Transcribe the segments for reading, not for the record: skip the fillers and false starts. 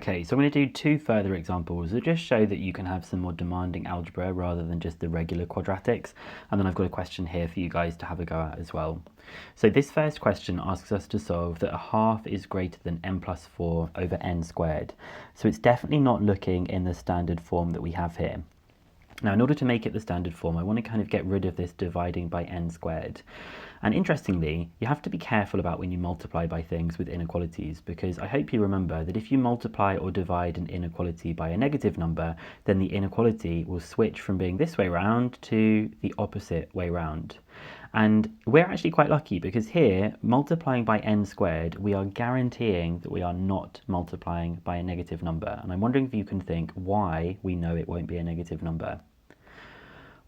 Okay, so I'm going to do two further examples that just show that you can have some more demanding algebra rather than just the regular quadratics. And then I've got a question here for you guys to have a go at as well. So this first question asks us to solve that a half is greater than n plus 4 over n squared. So it's definitely not looking in the standard form that we have here. Now, in order to make it the standard form, I want to kind of get rid of this dividing by n squared. And interestingly, you have to be careful about when you multiply by things with inequalities, because I hope you remember that if you multiply or divide an inequality by a negative number, then the inequality will switch from being this way round to the opposite way round. And we're actually quite lucky because here, multiplying by n squared, we are guaranteeing that we are not multiplying by a negative number. And I'm wondering if you can think why we know it won't be a negative number.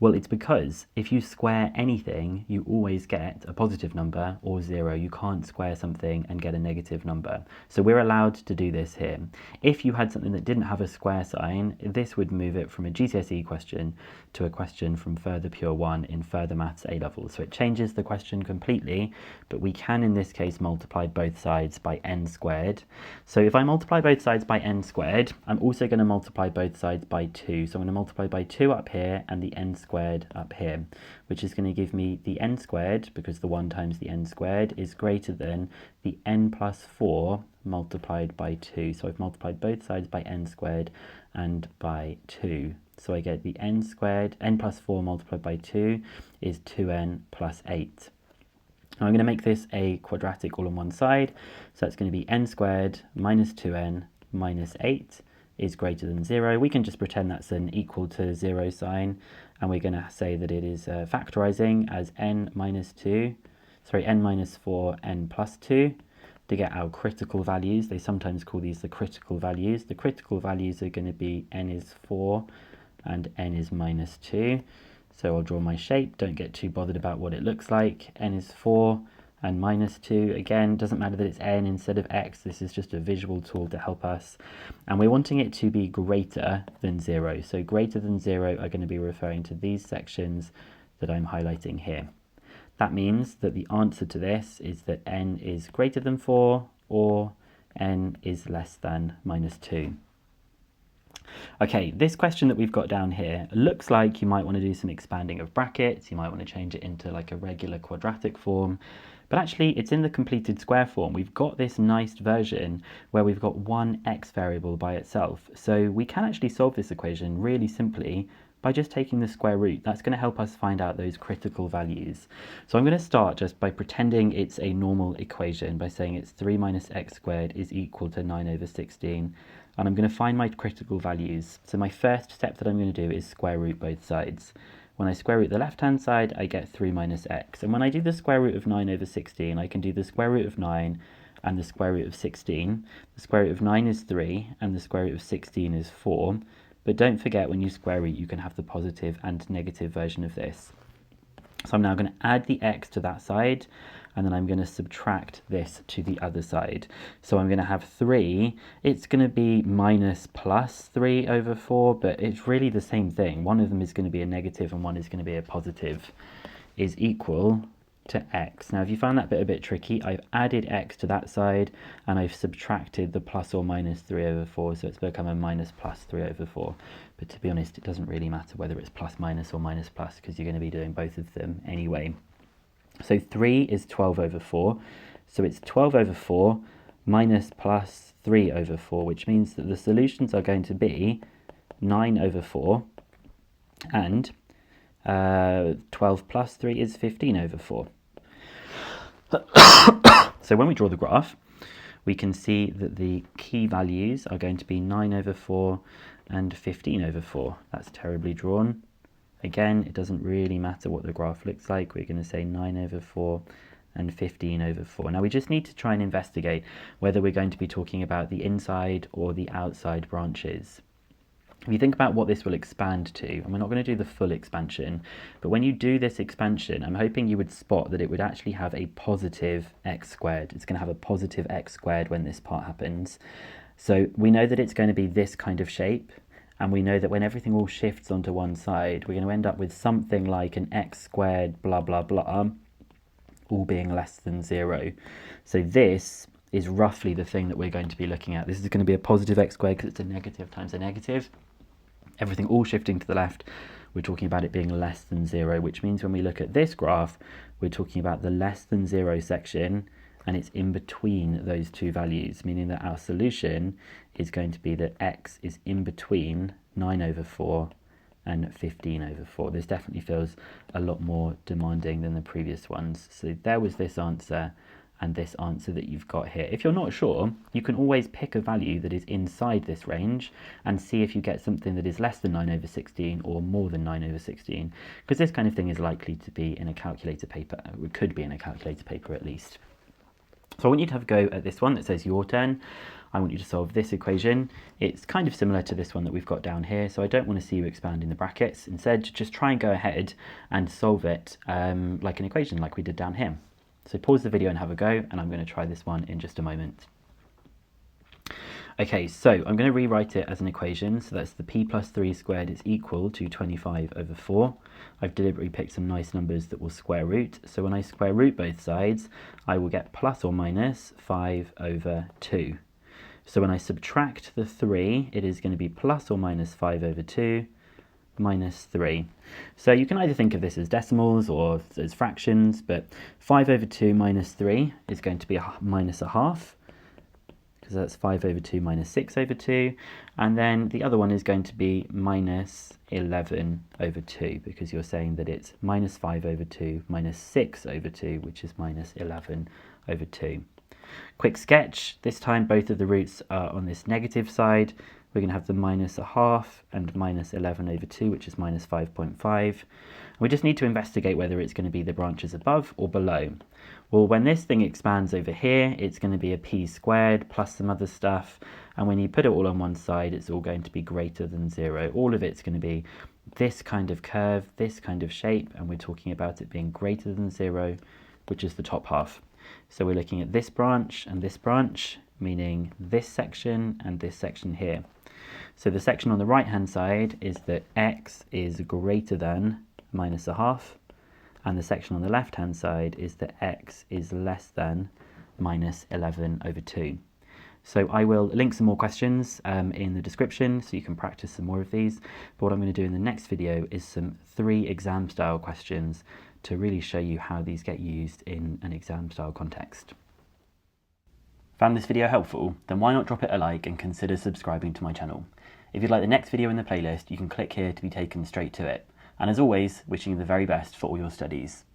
Well, it's because if you square anything, you always get a positive number or 0. You can't square something and get a negative number. So we're allowed to do this here. If you had something that didn't have a square sign, this would move it from a GCSE question to a question from Further Pure 1 in Further Maths A level. So it changes the question completely, but we can in this case multiply both sides by n squared. So if I multiply both sides by n squared, I'm also going to multiply both sides by 2. So I'm going to multiply by 2 up here and the n squared up here, which is going to give me the n squared, because the 1 times the n squared is greater than the n plus 4 multiplied by 2. So I've multiplied both sides by n squared and by 2. So I get the n squared, n plus 4 multiplied by 2 is 2n plus 8. Now I'm going to make this a quadratic all on one side. So that's going to be n squared minus 2n minus 8 is greater than 0. We can just pretend that's an equal to 0 sign, and we're going to say that it is factorizing as n minus 4, n plus 2 to get our critical values. They sometimes call these the critical values. The critical values are going to be n is 4 and n is minus 2. So I'll draw my shape. Don't get too bothered about what it looks like. N is 4 and minus 2. Again, doesn't matter that it's n instead of x. This is just a visual tool to help us. And we're wanting it to be greater than 0. So greater than 0 are going to be referring to these sections that I'm highlighting here. That means that the answer to this is that n is greater than 4 or n is less than minus 2. Okay, this question that we've got down here looks like you might want to do some expanding of brackets. You might want to change it into like a regular quadratic form. But actually, it's in the completed square form. We've got this nice version where we've got one x variable by itself. So we can actually solve this equation really simply by just taking the square root. That's going to help us find out those critical values. So I'm going to start just by pretending it's a normal equation by saying it's 3 minus x squared is equal to 9 over 16. And I'm going to find my critical values. So my first step that I'm going to do is square root both sides. When I square root the left-hand side, I get 3 minus x. And when I do the square root of 9 over 16, I can do the square root of 9 and the square root of 16. The square root of 9 is 3, and the square root of 16 is 4. But don't forget, when you square root, you can have the positive and negative version of this. So I'm now going to add the x to that side, and then I'm going to subtract this to the other side. So I'm going to have 3. It's going to be minus plus 3 over 4, but it's really the same thing. One of them is going to be a negative and one is going to be a positive, is equal to x. Now, if you found that bit a bit tricky, I've added x to that side and I've subtracted the plus or minus 3 over 4, so it's become a minus plus 3 over 4. But to be honest, it doesn't really matter whether it's plus minus or minus plus, because you're going to be doing both of them anyway. So 3 is 12 over 4, so it's 12 over 4 minus plus 3 over 4, which means that the solutions are going to be 9 over 4 and 12 plus 3 is 15 over 4. So when we draw the graph, we can see that the key values are going to be 9 over 4 and 15 over 4. That's terribly drawn. Again, it doesn't really matter what the graph looks like. We're going to say 9 over 4 and 15 over 4. Now we just need to try and investigate whether we're going to be talking about the inside or the outside branches. If you think about what this will expand to, and we're not going to do the full expansion, but when you do this expansion, I'm hoping you would spot that it would actually have a positive x squared. It's going to have a positive x squared when this part happens. So we know that it's going to be this kind of shape, and we know that when everything all shifts onto one side, we're going to end up with something like an x squared blah blah blah, all being less than 0. So this is roughly the thing that we're going to be looking at. This is going to be a positive x squared because it's a negative times a negative. Everything all shifting to the left. We're talking about it being less than 0, which means when we look at this graph, we're talking about the less than 0 section, and it's in between those two values, meaning that our solution is going to be that x is in between 9/4 and 15/4. This definitely feels a lot more demanding than the previous ones. So there was this answer and this answer that you've got here. If you're not sure, you can always pick a value that is inside this range and see if you get something that is less than 9/16 or more than 9/16, because this kind of thing is likely to be in a calculator paper. It could be in a calculator paper at least. So I want you to have a go at this one that says your turn. I want you to solve this equation. It's kind of similar to this one that we've got down here, so I don't want to see you expanding the brackets. Instead, just try and go ahead and solve it like an equation like we did down here. So pause the video and have a go, and I'm going to try this one in just a moment. Okay, so I'm going to rewrite it as an equation. So that's the p plus 3 squared is equal to 25/4. I've deliberately picked some nice numbers that will square root. So when I square root both sides, I will get plus or minus 5/2. So when I subtract the 3, it is going to be plus or minus 5/2 minus 3. So you can either think of this as decimals or as fractions, but 5/2 minus 3 is going to be minus 1/2, because that's 5/2 minus 6/2, and then the other one is going to be minus 11/2, because you're saying that it's minus 5/2 minus 6/2, which is minus 11/2. Quick sketch, this time both of the roots are on this negative side. We're going to have the minus 1/2 and minus 11/2, which is minus 5.5. We just need to investigate whether it's going to be the branches above or below. Well, when this thing expands over here, it's going to be a p squared plus some other stuff. And when you put it all on one side, it's all going to be greater than 0. All of it's going to be this kind of curve, this kind of shape, and we're talking about it being greater than 0, which is the top half. So we're looking at this branch and this branch, meaning this section and this section here. So the section on the right hand side is that x is greater than minus 1/2, and the section on the left hand side is that x is less than minus 11/2. So I will link some more questions in the description so you can practice some more of these. But what I'm going to do in the next video is some 3 exam style questions to really show you how these get used in an exam style context. Found this video helpful? Then why not drop it a like and consider subscribing to my channel. If you'd like the next video in the playlist, you can click here to be taken straight to it. And as always, wishing you the very best for all your studies.